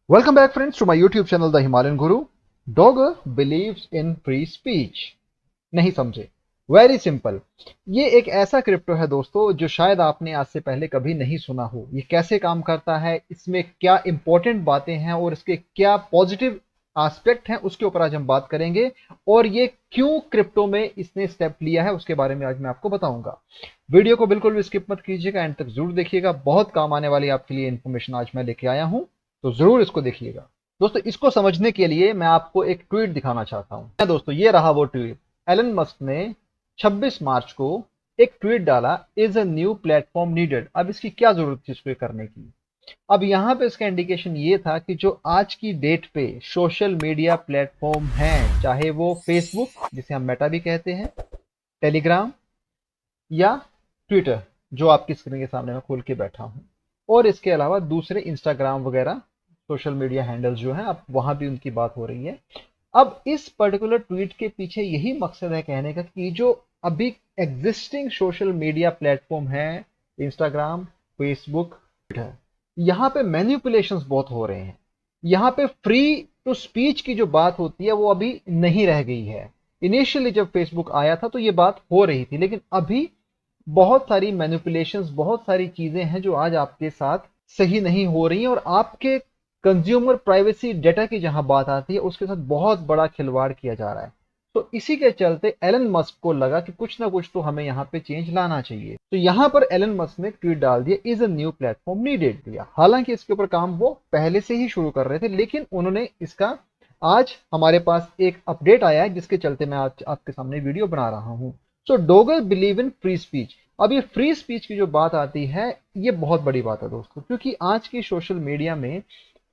Welcome back friends to my YouTube channel The Himalayan Guru. Dogger believes in free speech. नहीं समझे? Very simple. ये एक ऐसा crypto है दोस्तों जो शायद आपने आज से पहले कभी नहीं सुना हो। ये कैसे काम करता है, इसमें क्या इंपॉर्टेंट बातें हैं और इसके क्या पॉजिटिव एस्पेक्ट हैं, उसके ऊपर आज हम बात करेंगे। और ये क्यों क्रिप्टो में इसने स्टेप लिया है उसके बारे में आज मैं आपको बताऊंगा। वीडियो को बिल्कुल भी स्किप मत कीजिएगा, एंड तक जरूर देखिएगा। बहुत काम आने वाली आपके लिए इन्फॉर्मेशन आज मैं लेके आया हूं, तो जरूर इसको देखिएगा। दोस्तों इसको समझने के लिए मैं आपको एक ट्वीट दिखाना चाहता हूं। दोस्तों ये रहा वो ट्वीट। एलन मस्क ने 26 मार्च को एक ट्वीट डाला, is a new platform needed. अब इसकी क्या जरूरत थी इसको करने की। अब यहां पे इसका इंडिकेशन ये था कि जो आज की डेट पे सोशल मीडिया प्लेटफॉर्म हैं, चाहे वो फेसबुक जिसे हम मेटा भी कहते हैं, टेलीग्राम या ट्विटर जो आपकी स्क्रीन के सामने मैं खोल के बैठा हूं, और इसके अलावा दूसरे इंस्टाग्राम वगैरह सोशल मीडिया हैंडल्स जो हैं, अब वहां भी उनकी बात हो रही है। अब इस पर्टिकुलर ट्वीट के पीछे यही मकसद है कहने का कि जो अभी एग्जिस्टिंग सोशल मीडिया प्लेटफॉर्म है, इंस्टाग्राम, फेसबुक, ट्विटर, यहाँ पे मैनिपुलेशंस बहुत हो रहे हैं। यहाँ पे फ्री टू स्पीच की जो बात होती है वो अभी नहीं रह गई है। इनिशियली जब फेसबुक आया था तो ये बात हो रही थी, लेकिन अभी बहुत सारी मैनिपुलेशंस, बहुत सारी चीजें हैं जो आज आपके साथ सही नहीं हो रही हैं, और आपके कंज्यूमर प्राइवेसी डेटा की जहां बात आती है उसके साथ बहुत बड़ा खिलवाड़ किया जा रहा है। तो इसी के चलते एलन मस्क को लगा कि कुछ ना कुछ तो हमें यहाँ पे चेंज लाना चाहिए। तो यहाँ पर एलन मस्क ने ट्वीट डाल दिया, is a new platform needed दिया। हालांकि इसके ऊपर काम वो पहले से ही शुरू कर रहे थे, लेकिन उन्होंने इसका आज हमारे पास एक अपडेट आया है जिसके चलते मैं आज आपके सामने वीडियो बना रहा हूं। So Dogr believe in free speech. अब ये फ्री स्पीच की जो बात आती है ये बहुत बड़ी बात है दोस्तों, क्योंकि आज की सोशल मीडिया में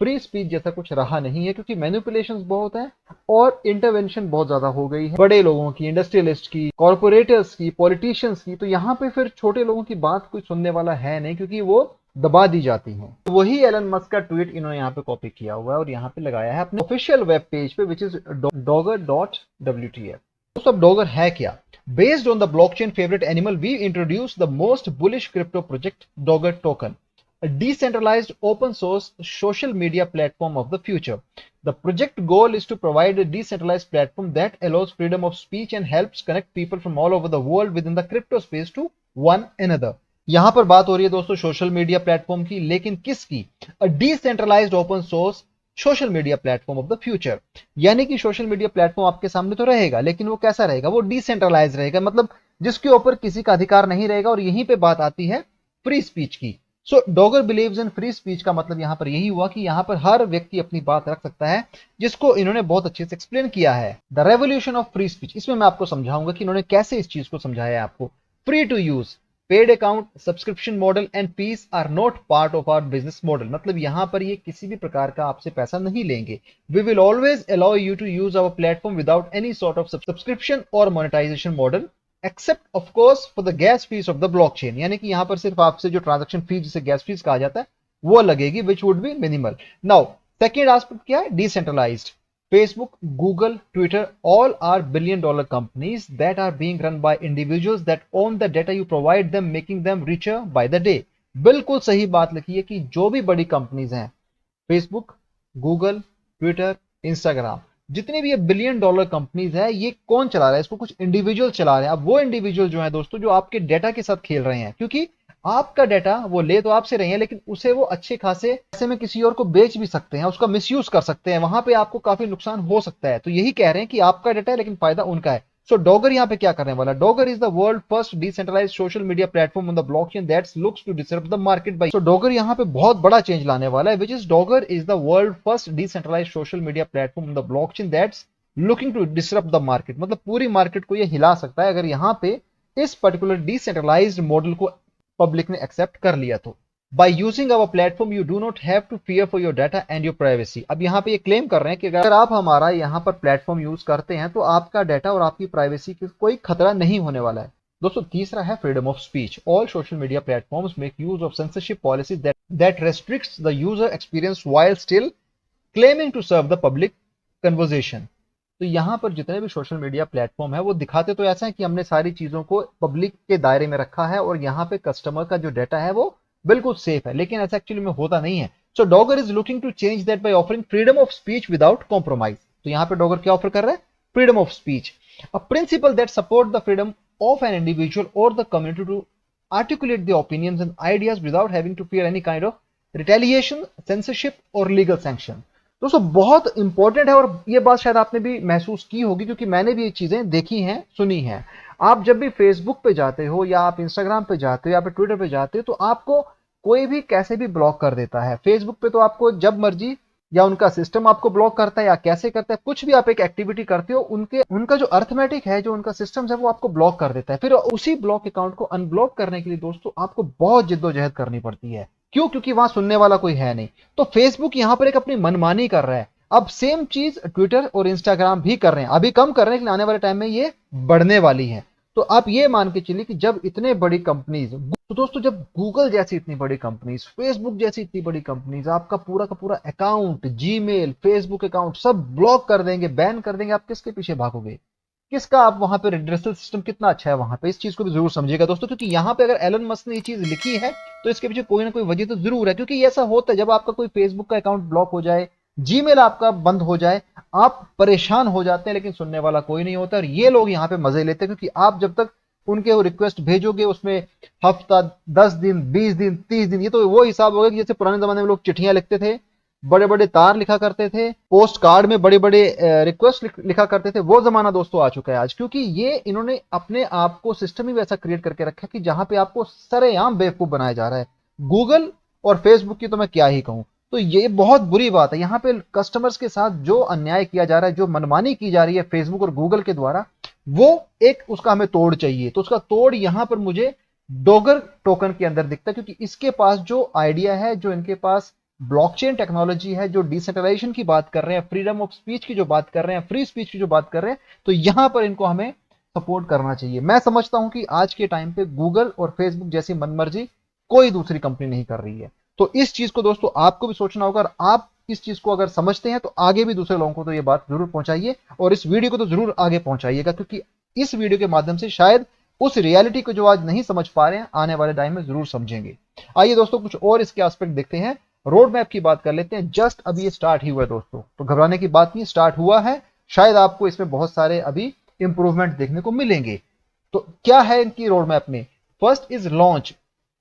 फ्री स्पीच जैसा कुछ रहा नहीं है, क्योंकि मैनिपुलेशंस बहुत है और इंटरवेंशन बहुत ज्यादा हो गई है, बड़े लोगों की, इंडस्ट्रियलिस्ट की, कॉर्पोरेटर्स की, पॉलिटिशियंस की। तो यहाँ पे फिर छोटे लोगों की बात कोई सुनने वाला है नहीं, क्योंकि वो दबा दी जाती हैं। तो वही एलन मस्क का ट्वीट इन्होंने यहाँ पे कॉपी किया हुआ है और यहाँ पे लगाया है अपने ऑफिशियल वेब पेज पे, विच इज dogger.wtf। दोस्तों अब डॉगर है क्या? Based on the blockchain favorite animal, we introduced the most bullish crypto project, Dogger Token, a decentralized open source social media platform of the future. The project goal is to provide a decentralized platform that allows freedom of speech and helps connect people from all over the world within the crypto space to one another. यहां पर बात हो रही है दोस्तों social media platform की, लेकिन किसकी? A decentralised open source social media platform of the future. यानी कि सोशल मीडिया प्लेटफॉर्म आपके सामने तो रहेगा, लेकिन वो कैसा रहेगा? वो डिसेंट्रलाइज रहेगा, मतलब जिसके ऊपर किसी का अधिकार नहीं रहेगा। और यहीं पे बात आती है फ्री स्पीच की। सो डॉगर बिलीव्स इन फ्री स्पीच का मतलब यहां पर यही हुआ कि यहां पर हर व्यक्ति अपनी बात रख सकता है, जिसको इन्होंने बहुत अच्छे से एक्सप्लेन किया है। The revolution of free speech, इसमें मैं आपको समझाऊंगा कि इन्होंने कैसे इस चीज को समझाया है आपको। Free to use, paid account, subscription model and fees are not part of our business model. मतलब यहां पर ये किसी भी प्रकार का आपसे पैसा नहीं लेंगे। We will always allow you to use our platform without any sort of subscription और monetisation model, except of course for the gas fees of the blockchain. यानी कि यहां पर सिर्फ आपसे जो ट्रांजैक्शन फीस, जिसे गैस फीस कहा जाता है, वो लगेगी, which would be minimal. Now second aspect क्या है? Decentralised. Facebook, Google, Twitter, all are billion-dollar companies that are being run by individuals that own the data you provide them, making them richer by the day. बिल्कुल सही बात लिखी है कि जो भी बड़ी कंपनीज हैं, फेसबुक, गूगल, ट्विटर, इंस्टाग्राम, जितनी भी ये बिलियन डॉलर कंपनीज है, ये कौन चला रहा है? इसको कुछ इंडिविजुअल चला रहे हैं। अब वो इंडिविजुअल जो है दोस्तों, जो आपके डेटा के साथ खेल रहे हैं, क्योंकि आपका डेटा वो ले तो आपसे रहे हैं, लेकिन उसे वो अच्छे खासे पैसे में किसी और को बेच भी सकते हैं, उसका मिसयूज कर सकते हैं। वहां पे आपको काफी नुकसान हो सकता है। तो यही कह रहे हैं कि आपका डेटा है लेकिन फायदा उनका है। सो डॉगर यहाँ पे क्या करने वाला? Dogr is the world first decentralised social media platform on the blockchain that looks to disrupt the market by. So Dogr यहाँ पे बहुत बड़ा चेंज लाने वाला है, which is Dogr is the world first decentralised social media platform on the blockchain that's looking to disrupt the market. मतलब पूरी market को ये हिला सकता है अगर यहाँ पे इस पर्टिकुलर डिसेंट्रलाइज्ड मॉडल को पब्लिक ने एक्सेप्ट कर लिया तो। By using our platform, you do not have to fear for your data and your privacy. अब यहाँ पे ये क्लेम कर रहे हैं कि अगर आप हमारा यहाँ पर प्लेटफॉर्म यूज करते हैं तो आपका डाटा और आपकी प्राइवेसी की कोई खतरा नहीं होने वाला है। दोस्तों तीसरा है freedom of speech. All social media platforms make use of censorship policies that restricts the user experience while still claiming to serve the public conversation. तो यहाँ पर जितने भी सोशल मीडिया प्लेटफॉर्म है वो दिखाते तो ऐसा है कि हमने सारी चीजों को पब्लिक के दायरे में रखा है और यहाँ पे कस्टमर का जो डाटा है वो बिल्कुल सेफ है, लेकिन ऐसा एक्चुअली में होता नहीं है। So Dogr is looking to change that by offering freedom of speech without compromise. तो यहाँ पे डॉगर क्या ऑफर कर रहा है? Freedom of speech, a principle that support the freedom of an individual or the community to articulate the opinions and ideas without having to fear any kind of retaliation, censorship or legal sanction। दोस्तों बहुत important है, और ये बात शायद आपने भी महसूस की होगी क्योंकि मैंने भी ये चीजें देखी हैं, सुनी हैं। आप जब भी फेसबुक पे जाते हो या आप इंस्टाग्राम पे जाते हो या फिर ट्विटर पे जाते हो तो आपको कोई भी कैसे भी ब्लॉक कर देता है। फेसबुक पे तो आपको जब मर्जी या उनका सिस्टम आपको ब्लॉक करता है या कैसे करता है, कुछ भी आप एक एक्टिविटी करते हो उनका जो अर्थमेटिक है, जो उनका सिस्टम है, वो आपको ब्लॉक कर देता है। फिर उसी ब्लॉक अकाउंट को अनब्लॉक करने के लिए दोस्तों आपको बहुत जिद्दोजहद करनी पड़ती है। क्यों? क्योंकि वहां सुनने वाला कोई है नहीं। तो फेसबुक यहां पर एक अपनी मनमानी कर रहा है। अब सेम चीज ट्विटर और इंस्टाग्राम भी कर रहे हैं, अभी कम कर रहे हैं लेकिन आने वाले टाइम में ये बढ़ने वाली है। तो आप ये मान के चलिए कि जब इतने बड़ी कंपनीज, तो दोस्तों जब गूगल जैसी इतनी बड़ी कंपनीज, फेसबुक जैसी इतनी बड़ी कंपनीज आपका पूरा का पूरा अकाउंट, जीमेल, फेसबुक अकाउंट सब ब्लॉक कर देंगे, बैन कर देंगे, आप किसके पीछे भागोगे? किसका आप वहां पे रिड्रेसल सिस्टम कितना अच्छा है वहां पे, इस चीज को भी जरूर समझिएगा दोस्तों। क्योंकि यहाँ पे अगर एलन मस्क ने ये चीज लिखी है तो इसके पीछे कोई ना कोई वजह तो जरूर है। क्योंकि ऐसा होता है जब आपका कोई फेसबुक का अकाउंट ब्लॉक हो जाए, जीमेल आपका बंद हो जाए, आप परेशान हो जाते हैं, लेकिन सुनने वाला कोई नहीं होता। और ये लोग यहाँ पे मजे लेते हैं क्योंकि आप जब तक उनके वो रिक्वेस्ट भेजोगे उसमें हफ्ता, 10 दिन, 20 दिन, 30 दिन, ये तो वो हिसाब होगा कि जैसे पुराने जमाने में लोग चिट्ठियां लिखते थे, बड़े बड़े तार लिखा करते थे, पोस्ट कार्ड में बड़े बड़े रिक्वेस्ट लिखा करते थे। वो जमाना दोस्तों आ चुका है आज, क्योंकि ये इन्होंने अपने आप को सिस्टम ही वैसा क्रिएट करके रखा है कि जहां पे आपको सरेआम बेवकूफ बनाया जा रहा है। गूगल और फेसबुक की तो मैं क्या ही कहूं। तो ये बहुत बुरी बात है, यहाँ पे कस्टमर्स के साथ जो अन्याय किया जा रहा है, जो मनमानी की जा रही है फेसबुक और गूगल के द्वारा, वो एक उसका हमें तोड़ चाहिए। तो उसका तोड़ यहां पर मुझे डॉगर टोकन के अंदर दिखता है, क्योंकि इसके पास जो आइडिया है, जो इनके पास ब्लॉकचेन टेक्नोलॉजी है, जो डिसेंट्रलाइजेशन की बात कर रहे हैं, फ्रीडम ऑफ स्पीच की जो बात कर रहे हैं, फ्री स्पीच की जो बात कर रहे हैं, तो यहां पर इनको हमें सपोर्ट करना चाहिए। मैं समझता हूं कि आज के टाइम पे गूगल और फेसबुक जैसी मनमर्जी कोई दूसरी कंपनी नहीं कर रही है। तो इस चीज को दोस्तों आपको भी सोचना होगा, और आप इस चीज को अगर समझते हैं तो आगे भी दूसरे लोगों को तो ये बात जरूर पहुंचाइए, और इस वीडियो को तो जरूर आगे पहुंचाइएगा, क्योंकि इस वीडियो के माध्यम से शायद उस रियलिटी को जो आज नहीं समझ पा रहे हैं, आने वाले टाइम में जरूर समझेंगे। आइए दोस्तों कुछ और इसके एस्पेक्ट देखते हैं। रोड मैप की बात कर लेते हैं। जस्ट अभी ये स्टार्ट ही हुआ है दोस्तों, तो घबराने की बात नहीं, स्टार्ट हुआ है। शायद आपको इसमें बहुत सारे अभी इंप्रूवमेंट देखने को मिलेंगे। तो क्या है इनकी रोड मैप में? First is launch,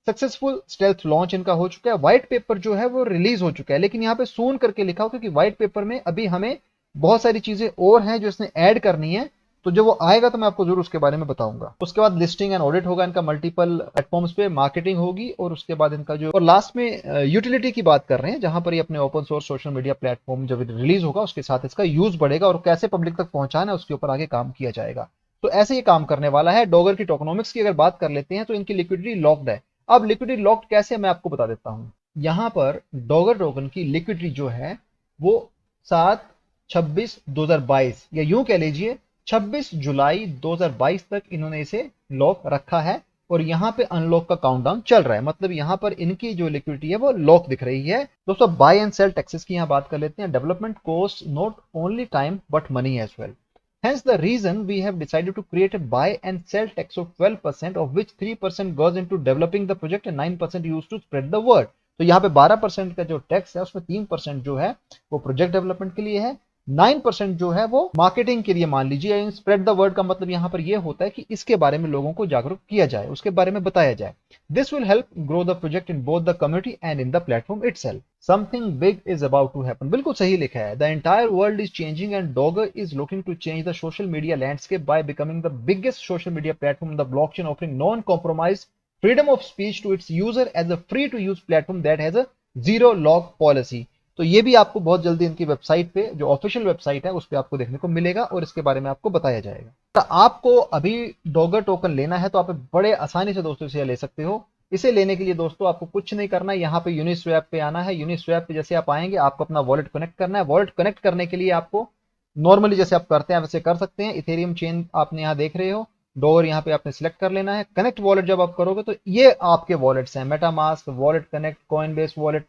successful stealth launch इनका हो चुका है। व्हाइट पेपर जो है वो रिलीज हो चुका है, लेकिन यहाँ पे सून करके लिखा हो, क्योंकि व्हाइट पेपर में अभी हमें बहुत सारी चीजें और हैं जो इसने ऐड करनी है। तो जब वो आएगा तो मैं आपको जरूर उसके बारे में बताऊंगा। उसके बाद लिस्टिंग एंड ऑडिट होगा इनका मल्टीपल प्लेटफॉर्म्स पे, मार्केटिंग होगी, और उसके बाद इनका जो, और लास्ट में यूटिलिटी की बात कर रहे हैं, जहां पर ये अपने open source social media platform जब रिलीज होगा उसके साथ इसका यूज बढ़ेगा, और कैसे पब्लिक तक पहुंचाना है उसके ऊपर आगे काम किया जाएगा। तो ऐसे ये काम करने वाला है। डॉगर की टोकनोमिक्स की अगर बात कर लेते हैं तो इनकी लिक्विडिटी लॉक्ड है। अब लिक्विडिटी लॉक्ड कैसे, मैं आपको बता देता हूं। यहां पर डॉगर टोकन की लिक्विडिटी जो है वो 7/26/2022 या यूं कह लीजिए 26 जुलाई 2022 तक इन्होंने इसे लॉक रखा है, और यहां पे अनलॉक का काउंटडाउन चल रहा है। मतलब यहां पर इनकी जो लिक्विडिटी है वो लॉक दिख रही है। दोस्तों बाय एंड सेल टैक्सेस की यहां बात कर लेते हैं। Development cost not only time but money as well. Hence the reason we have decided to create a buy and sell tax of 12%, of which 3% goes into developing the project and 9% used to spread the word। तो यहाँ पे 12% का जो tax है उसमें 3% जो है वो प्रोजेक्ट डेवलपमेंट के लिए है, 9% जो है वो मार्केटिंग के लिए मान लीजिए। स्प्रेड द वर्ड का मतलब यहाँ पर ये होता है कि इसके बारे में लोगों को जागरूक किया जाए, उसके बारे में बताया जाए। This will help grow the project in both the community and in the platform itself. Something big is about to happen. बिल्कुल सही लिखा है। The entire world is changing and Dogger is looking to change the social media landscape by becoming the biggest social media platform the blockchain, offering non compromise freedom of speech to its user as a free to use platform that has a zero log policy। तो ये भी आपको बहुत जल्दी इनकी website पे, जो official website है, उस पे आपको देखने को मिलेगा, और इसके बारे में आपको बताया जाएगा। तो आपको अभी डॉगर टोकन लेना है तो आप बड़े आसानी से दोस्तों इसे ले सकते हो। इसे लेने के लिए दोस्तों आपको कुछ नहीं करना है, यहाँ पे यूनिस्वैप पे आना है। यूनिस्वैप पे जैसे आप आएंगे आपको अपना वॉलेट कनेक्ट करना है। वॉलेट कनेक्ट करने के लिए आपको नॉर्मली जैसे आप करते हैं वैसे कर सकते हैं। इथेरियम चेन आपने यहाँ देख रहे हो, डॉगर यहाँ पे आपने सिलेक्ट कर लेना है। कनेक्ट वॉलेट जब आप करोगे तो ये आपके वॉलेट्स हैं, MetaMask, wallet connect, Coinbase wallet,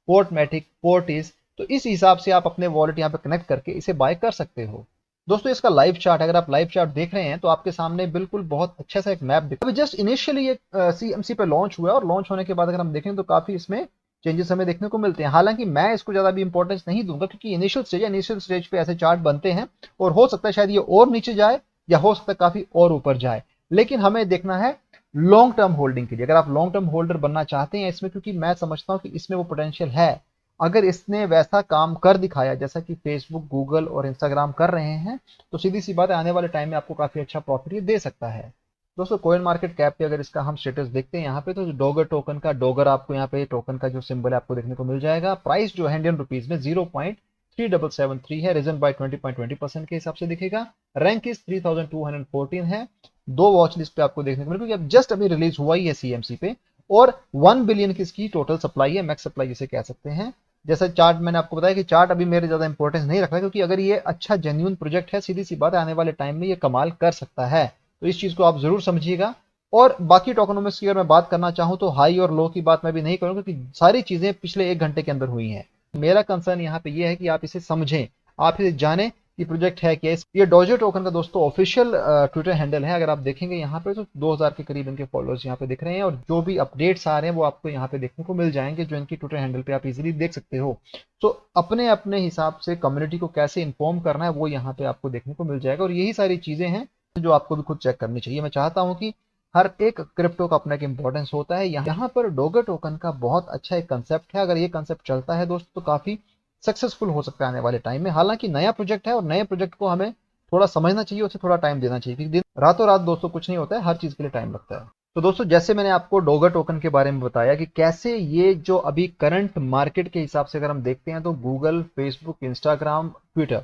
पोर्टमेटिक, पोर्टिस। तो इस हिसाब से आप अपने वॉलेट यहाँ पे कनेक्ट करके इसे बाय कर सकते हो। दोस्तों इसका लाइव चार्ट, अगर आप लाइव चार्ट देख रहे हैं तो आपके सामने बिल्कुल बहुत अच्छा सा एक मैप दिखा। अभी जस्ट इनिशियली ये CMC पे लॉन्च हुआ है, और लॉन्च होने के बाद अगर हम देखें तो काफी इसमें चेंजेस हमें देखने को मिलते हैं। हालांकि मैं इसको ज़्यादा भी इंपॉर्टेंस नहीं दूंगा, क्योंकि इनिशियल स्टेज पे ऐसे चार्ट बनते हैं और हो सकता है शायद ये और नीचे जाए या हो सकता है काफ़ी और ऊपर जाए, लेकिन हमें देखना है लॉन्ग टर्म होल्डिंग के लिए। अगर आप लॉन्ग टर्म होल्डर बनना चाहते हैं इसमें, क्योंकि मैं समझता हूँ कि इसमें वो पोटेंशियल है, अगर इसने वैसा काम कर दिखाया जैसा कि फेसबुक, गूगल और इंस्टाग्राम कर रहे हैं, तो सीधी सी बात है आने वाले टाइम में आपको काफ़ी अच्छा प्रॉफिट ये दे सकता है। दोस्तों कॉइन मार्केट कैप पे अगर इसका हम स्टेटस देखते हैं यहाँ पे, तो डॉगर टोकन का, डॉगर आपको यहाँ पे टोकन का जो सिंबल है आपको देखने को मिल जाएगा। प्राइस जो है इंडियन रुपीज में 0.3773 है, रिजन बाय 20.20% के हिसाब से दिखेगा। रैंक इज 3214 है। दो वॉच लिस्ट पे आपको देखने को मिलेगा, क्योंकि अब जस्ट अभी रिलीज हुआ ही है सीएमसी पे, और 1 बिलियन की इसकी टोटल सप्लाई है, मैक्स सप्लाई जिसे कह सकते हैं। जैसा चार्ट मैंने आपको बताया कि चार्ट अभी मेरे ज्यादा इंपॉर्टेंस नहीं रखता, क्योंकि अगर ये अच्छा जेन्युइन प्रोजेक्ट है, सीधी सी बात है आने वाले टाइम में ये कमाल कर सकता है, तो इस चीज को आप जरूर समझिएगा। और बाकी टोकनोमिक्स की अगर मैं बात करना चाहूं तो हाई और लो की बात मैं भी नहीं करूंगा, क्योंकि सारी चीजें पिछले 1 घंटे के अंदर हुई हैं। मेरा कंसर्न यहाँ पे ये है कि आप इसे समझें, आप इसे जानें कि प्रोजेक्ट है क्या। ये डोजो टोकन का दोस्तों ऑफिशियल ट्विटर हैंडल है। अगर आप देखेंगे यहाँ पे तो 2000 के करीब इनके फॉलोअर्स यहाँ पे दिख रहे हैं, और जो भी अपडेट्स आ रहे हैं वो आपको यहाँ पे देखने को मिल जाएंगे, जो इनकी ट्विटर हैंडल पे आप इजीली देख सकते हो। तो अपने अपने हिसाब से कम्युनिटी को कैसे इन्फॉर्म करना है वो यहाँ पे आपको देखने को मिल जाएगा, और यही सारी चीजें हैं जो आपको भी खुद चेक करनी चाहिए। मैं चाहता हूँ कि हर एक क्रिप्टो का अपना एक इंपॉर्टेंस होता है। यहाँ पर डोगर टोकन का बहुत अच्छा एक कंसेप्ट है। अगर ये कंसेप्ट चलता है दोस्तों तो काफी सक्सेसफुल हो सकता है आने वाले टाइम में। हालांकि नया प्रोजेक्ट है और नए प्रोजेक्ट को हमें थोड़ा समझना चाहिए, उसे थोड़ा टाइम देना चाहिए, क्योंकि दिन रातों रात दोस्तों कुछ नहीं होता है, हर चीज के लिए टाइम लगता है। तो दोस्तों जैसे मैंने आपको डोगर टोकन के बारे में बताया कि कैसे ये जो अभी करंट मार्केट के हिसाब से अगर हम देखते हैं तो गूगल, फेसबुक, इंस्टाग्राम, ट्विटर,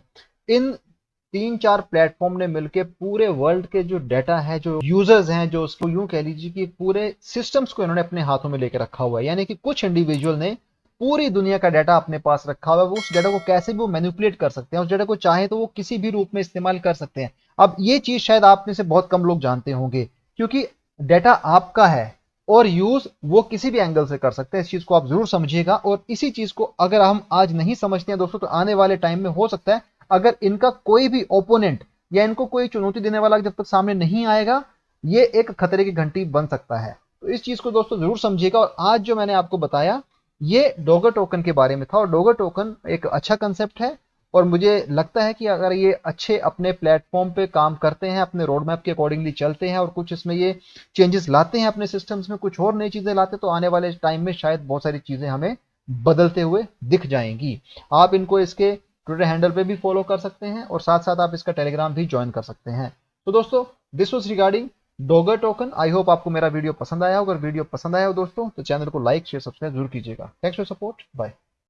इन 3-4 प्लेटफॉर्म ने मिलकर पूरे वर्ल्ड के जो डाटा है, जो यूजर्स हैं, जो उसको यूं कह लीजिए कि पूरे सिस्टम्स को इन्होंने अपने हाथों में लेकर रखा हुआ है। यानी कि कुछ इंडिविजुअल ने पूरी दुनिया का डाटा अपने पास रखा हुआ है। वो उस डाटा को कैसे भी वो मैनिपुलेट कर सकते हैं, उस डाटा को चाहे तो वो किसी भी रूप में इस्तेमाल कर सकते हैं। अब ये चीज शायद आप में से बहुत कम लोग जानते होंगे, क्योंकि डाटा आपका है और यूज वो किसी भी एंगल से कर सकते हैं। इस चीज को आप जरूर समझिएगा, और इसी चीज को अगर हम आज नहीं समझते हैं दोस्तों, तो आने वाले टाइम में हो सकता है अगर इनका कोई भी ओपोनेंट या इनको कोई चुनौती देने वाला जब तक सामने नहीं आएगा, ये एक खतरे की घंटी बन सकता है। तो इस चीज को दोस्तों जरूर समझिएगा। और आज जो मैंने आपको बताया ये डोगर टोकन के बारे में था, और डोगर टोकन एक अच्छा कंसेप्ट है, और मुझे लगता है कि अगर ये अच्छे अपने प्लेटफॉर्म पे काम करते हैं, अपने रोड मैप के अकॉर्डिंगली चलते हैं और कुछ इसमें ये चेंजेस लाते हैं अपने सिस्टम्स में, कुछ और नई चीजें लाते हैं, तो आने वाले टाइम में शायद बहुत सारी चीजें हमें बदलते हुए दिख जाएंगी। आप इनको इसके ट्विटर हैंडल पे भी फॉलो कर सकते हैं, और साथ साथ आप इसका टेलीग्राम भी ज्वाइन कर सकते हैं। तो दोस्तों this was regarding Dogar token. I hope आपको मेरा वीडियो पसंद आया हो। अगर वीडियो पसंद आया हो दोस्तों तो चैनल को लाइक, शेयर, सब्सक्राइब जरूर कीजिएगा। Thanks for support, bye.